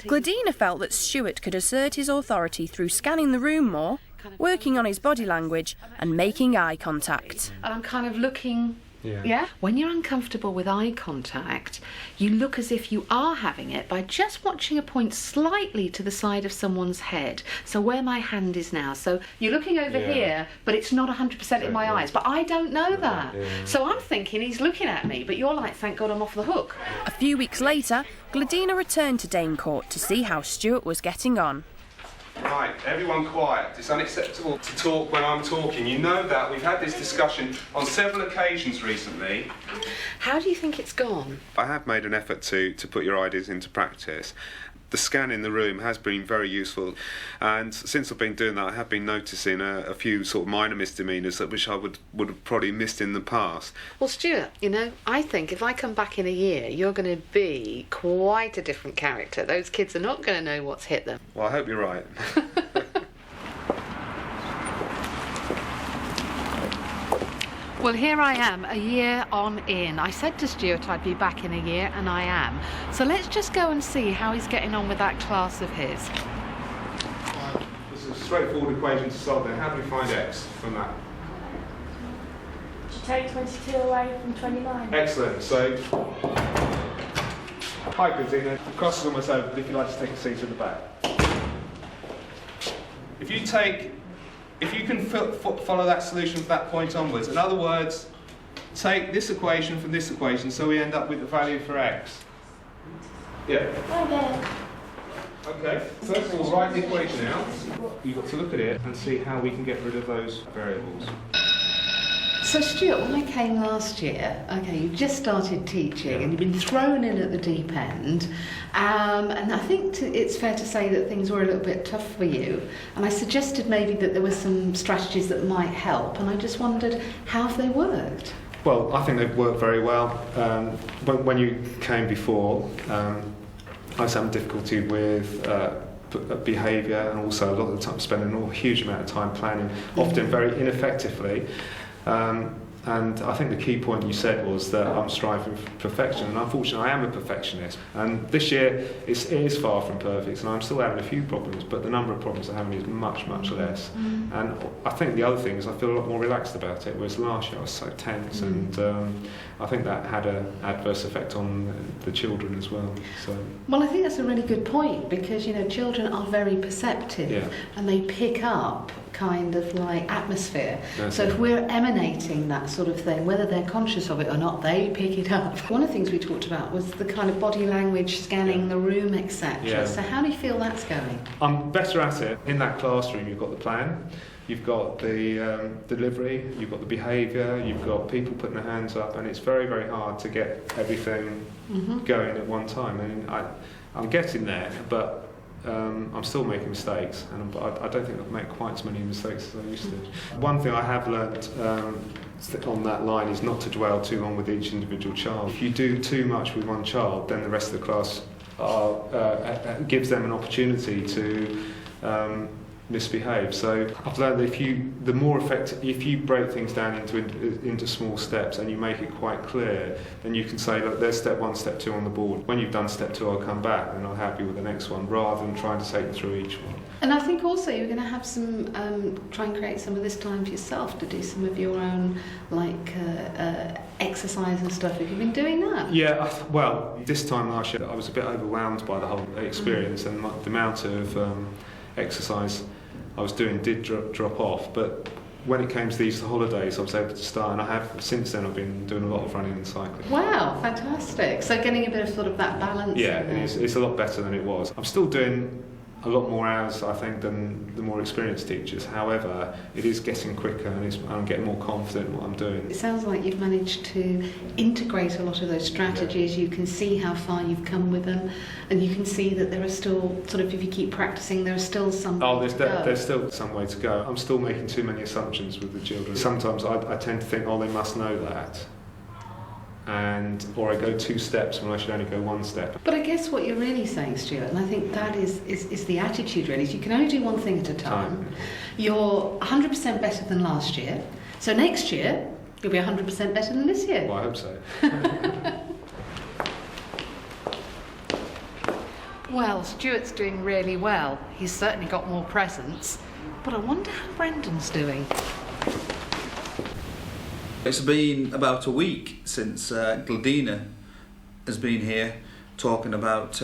Gladina felt that Stuart could assert his authority through scanning the room more, working on his body language and making eye contact. And I'm kind of looking... Yeah. When you're uncomfortable with eye contact, you look as if you are having it by just watching a point slightly to the side of someone's head. So where my hand is now. So you're looking over here, but it's not 100% in my eyes. But I don't know that. So I'm thinking he's looking at me, but you're like, thank God I'm off the hook. A few weeks later, Gladina returned to Dane Court to see how Stuart was getting on. Right, everyone quiet. It's unacceptable to talk when I'm talking. You know that. We've had this discussion on several occasions recently. How do you think it's gone? I have made an effort to put your ideas into practice. The scan in the room has been very useful, and since I've been doing that I have been noticing a few sort of minor misdemeanours that which I would have probably missed in the past. Well, Stuart, you know, I think if I come back in a year you're going to be quite a different character. Those kids are not going to know what's hit them. Well, I hope you're right. Well, here I am, a year on in. I said to Stuart I'd be back in a year, and I am. So let's just go and see how he's getting on with that class of his. This is a straightforward equation to solve then. How do we find x from that? To take 22 away from 29. Excellent. So, hi Gladina. The class is almost over, but if you'd like to take a seat at the back. If you can follow that solution from that point onwards, in other words, take this equation from this equation so we end up with the value for x. Yeah. Okay. First of all, write the equation out. You've got to look at it and see how we can get rid of those variables. So Stuart, when I came last year, okay, you've just started teaching and you've been thrown in at the deep end, and I think it's fair to say that things were a little bit tough for you, and I suggested maybe that there were some strategies that might help, and I just wondered, how have they worked? Well, I think they've worked very well. When you came before, I was having difficulty with behaviour, and also a lot of the time spending a huge amount of time planning, often very ineffectively. And I think the key point you said was that I'm striving for perfection, and unfortunately I am a perfectionist. And this year it is far from perfect, and I'm still having a few problems, but the number of problems I'm having is much, much less. And I think the other thing is I feel a lot more relaxed about it, whereas last year I was so tense, and I think that had an adverse effect on the children as well. So. Well, I think that's a really good point, because, you know, children are very perceptive, and they pick up kind of like atmosphere. So if we're emanating that sort of thing, whether they're conscious of it or not, they pick it up. One of the things we talked about was the kind of body language, scanning the room, etc. So how do you feel that's going? I'm better at it. In that classroom you've got the plan, you've got the delivery, you've got the behaviour, you've got people putting their hands up, and it's very, very hard to get everything going at one time. And I'm getting there, but I'm still making mistakes, and I don't think I've made quite as many mistakes as I used to. One thing I have learnt on that line is not to dwell too long with each individual child. If you do too much with one child, then the rest of the class gives them an opportunity to misbehave. So I've learned that if you break things down into small steps and you make it quite clear, then you can say, look, there's step 1, step 2 on the board. When you've done step 2, I'll come back and I'll help you with the next one, rather than trying to take them through each one. And I think also you're going to have some, try and create some of this time for yourself to do some of your own, like, exercise and stuff. Have you been doing that? Yeah, well, this time last year I was a bit overwhelmed by the whole experience, and the amount of exercise I was doing did drop off, but when it came to these holidays I was able to start, and I have since then. I've been doing a lot of running and cycling. Wow, fantastic. So getting a bit of sort of that balance. Yeah, it's a lot better than it was. I'm still doing a lot more hours, I think, than the more experienced teachers. However, it is getting quicker, and I'm getting more confident in what I'm doing. It sounds like you've managed to integrate a lot of those strategies. You can see how far you've come with them, and you can see that there are still, sort of, if you keep practicing, there are still some way to go. There's still some way to go. I'm still making too many assumptions with the children. Sometimes I tend to think, oh, they must know that. Or I go 2 steps when I should only go 1 step. But I guess what you're really saying, Stuart, and I think that is the attitude really, is you can only do one thing at a time. You're 100% better than last year, so next year you'll be 100% better than this year. Well, I hope so. Well, Stuart's doing really well. He's certainly got more presents. But I wonder how Brendan's doing. It's been about a week since Gladina has been here talking about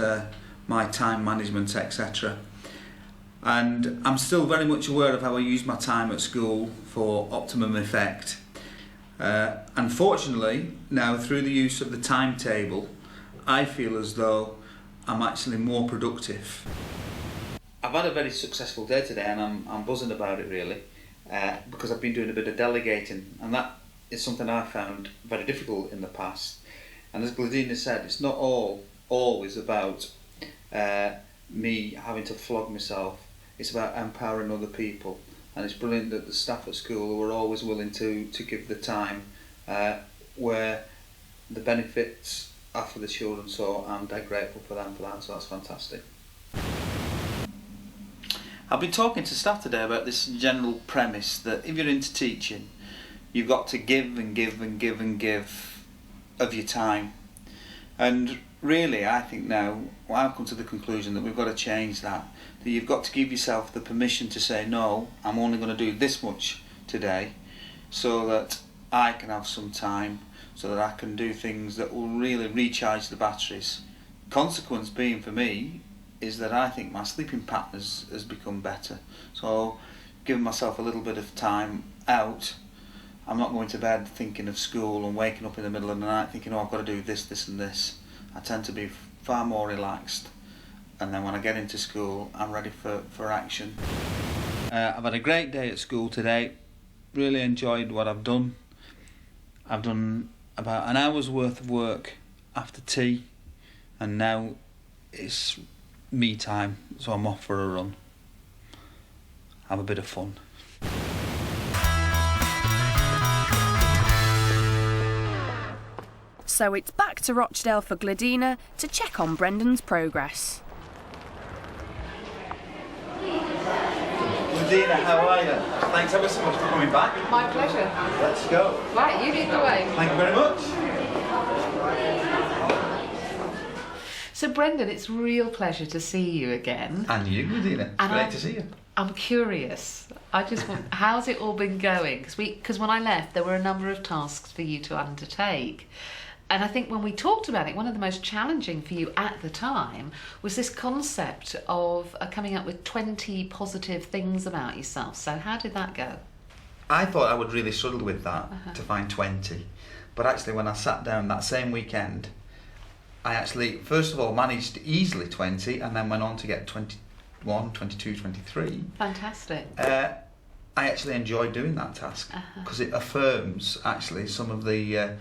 my time management, etc. And I'm still very much aware of how I use my time at school for optimum effect. Unfortunately, now through the use of the timetable, I feel as though I'm actually more productive. I've had a very successful day today, and I'm buzzing about it really, because I've been doing a bit of delegating, and that is something I found very difficult in the past. And as Gladina said, it's not always about me having to flog myself. It's about empowering other people, and it's brilliant that the staff at school were always willing to give the time where the benefits are for the children, so I'm dead grateful for them for that, so that's fantastic. I've been talking to staff today about this general premise that if you're into teaching, you've got to give and give and give and give of your time. And really, I think now, I've come to the conclusion that we've got to change that. That you've got to give yourself the permission to say, no, I'm only going to do this much today, so that I can have some time, so that I can do things that will really recharge the batteries. Consequence being for me is that I think my sleeping pattern has become better. So giving myself a little bit of time out, I'm not going to bed thinking of school and waking up in the middle of the night thinking, oh, I've got to do this, this and this. I tend to be far more relaxed, and then when I get into school I'm ready for action. I've had a great day at school today, really enjoyed what I've done. I've done about an hour's worth of work after tea, and now it's me time, so I'm off for a run. Have a bit of fun. So it's back to Rochdale for Gladina to check on Brendan's progress. Gladina, how are you? Thanks ever so much for coming back. My pleasure. Let's go. Right, you lead the way. Thank you very much. So Brendan, it's a real pleasure to see you again. And you, Gladina. It's great to see you. I'm curious. I just want, how's it all been going? Because when I left, there were a number of tasks for you to undertake. And I think when we talked about it, one of the most challenging for you at the time was this concept of coming up with 20 positive things about yourself. So how did that go? I thought I would really struggle with that, to find 20. But actually, when I sat down that same weekend, I actually, first of all, managed easily 20 and then went on to get 21, 22, 23. Fantastic. I actually enjoyed doing that task because it affirms actually some of the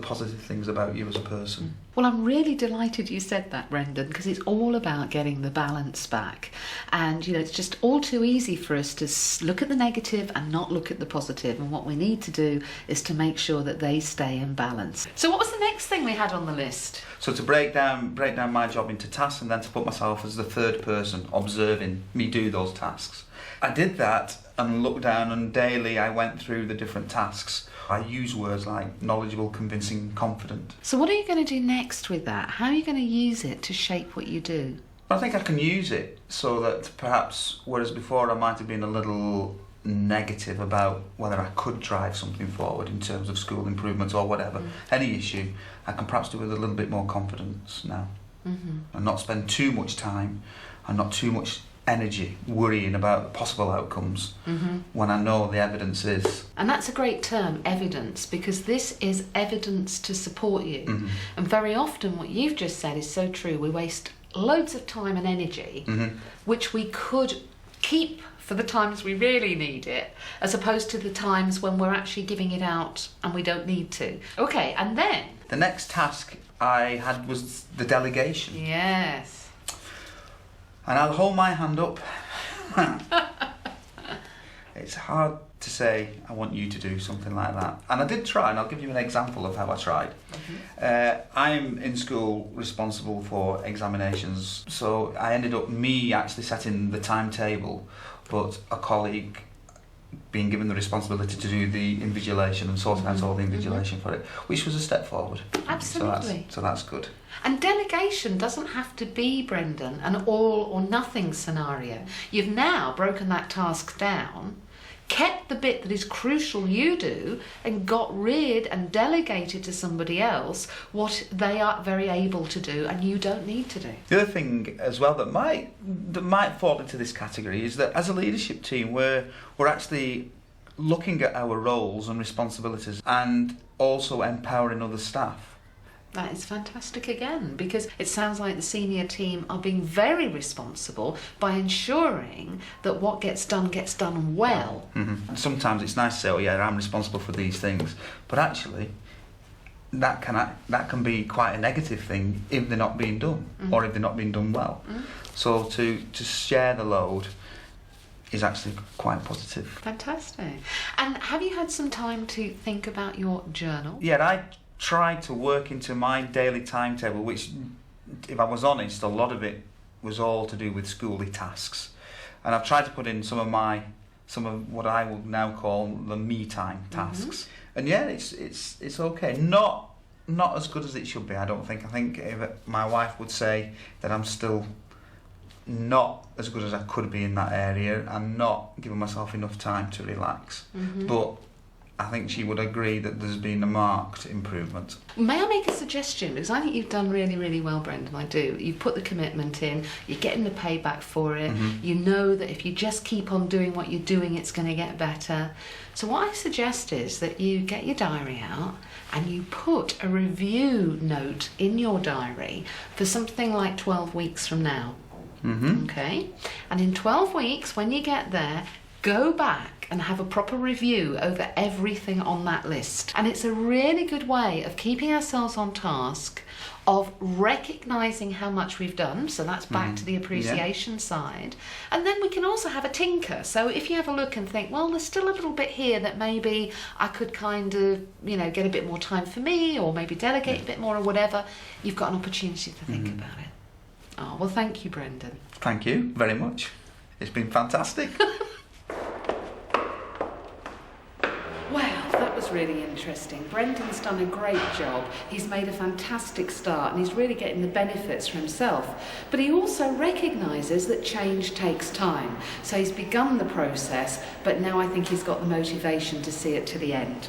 positive things about you as a person. Well, I'm really delighted you said that, Brendan, because it's all about getting the balance back. And, you know, it's just all too easy for us to look at the negative and not look at the positive. And what we need to do is to make sure that they stay in balance. So what was the next thing we had on the list? So to break down my job into tasks and then to put myself as the third person observing me do those tasks. I did that and looked down, and daily I went through the different tasks. I use words like knowledgeable, convincing, confident. So what are you going to do next with that? How are you going to use it to shape what you do? I think I can use it so that perhaps, whereas before I might have been a little negative about whether I could drive something forward in terms of school improvements or whatever, any issue, I can perhaps do with a little bit more confidence now. And not spend too much time and not too much energy worrying about possible outcomes when I know the evidence is. And that's a great term, evidence, because this is evidence to support you. And very often what you've just said is so true. We waste loads of time and energy which we could keep for the times we really need it, as opposed to the times when we're actually giving it out and we don't need to. Okay, and then? The next task I had was the delegation. Yes. And I'll hold my hand up. It's hard to say, I want you to do something like that. And I did try, and I'll give you an example of how I tried. I'm in school responsible for examinations, so I ended up me actually setting the timetable, but a colleague being given the responsibility to do the invigilation and sorting out all the invigilation for it, which was a step forward. Absolutely. So that's good. And delegation doesn't have to be, Brendan, an all or nothing scenario. You've now broken that task down, kept the bit that is crucial you do, and got rid and delegated to somebody else what they are very able to do and you don't need to do. The other thing as well that might fall into this category is that as a leadership team we're actually looking at our roles and responsibilities and also empowering other staff. That is fantastic again, because it sounds like the senior team are being very responsible by ensuring that what gets done well. Mm-hmm. And sometimes it's nice to say, oh yeah, I'm responsible for these things, but actually that can be quite a negative thing if they're not being done, or if they're not being done well. So to share the load is actually quite positive. Fantastic. And have you had some time to think about your journal? Yeah, I tried to work into my daily timetable, which, if I was honest, a lot of it was all to do with schooly tasks, and I've tried to put in some of what I will now call the me time tasks. And yeah, it's okay. Not as good as it should be, I don't think. I think my wife would say that I'm still not as good as I could be in that area and not giving myself enough time to relax. But I think she would agree that there's been a marked improvement. May I make a suggestion? Because I think you've done really, really well, Brendan. I do. You've put the commitment in, you're getting the payback for it, you know that if you just keep on doing what you're doing, it's going to get better. So what I suggest is that you get your diary out and you put a review note in your diary for something like 12 weeks from now. Okay? And in 12 weeks, when you get there, go back and have a proper review over everything on that list. And it's a really good way of keeping ourselves on task, of recognising how much we've done, so that's back to the appreciation side. And then we can also have a tinker. So if you have a look and think, well, there's still a little bit here that maybe I could kind of, get a bit more time for me, or maybe delegate a bit more or whatever, you've got an opportunity to think about it. Oh, well, thank you, Brendan. Thank you very much. It's been fantastic. Wow, that was really interesting. Brendan's done a great job. He's made a fantastic start and he's really getting the benefits for himself. But he also recognises that change takes time. So he's begun the process, but now I think he's got the motivation to see it to the end.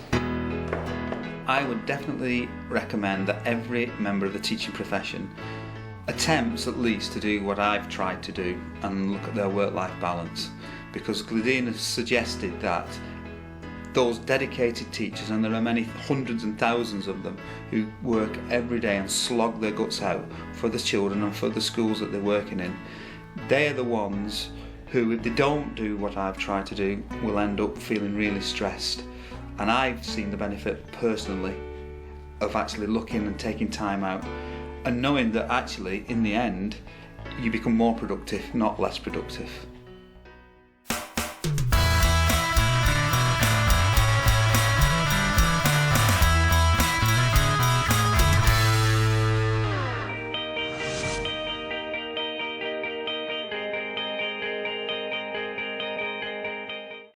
I would definitely recommend that every member of the teaching profession attempts at least to do what I've tried to do and look at their work-life balance, because Gladine has suggested that those dedicated teachers, and there are many hundreds and thousands of them who work every day and slog their guts out for the children and for the schools that they're working in, they are the ones who, if they don't do what I've tried to do, will end up feeling really stressed. And I've seen the benefit personally of actually looking and taking time out and knowing that actually in the end you become more productive, not less productive.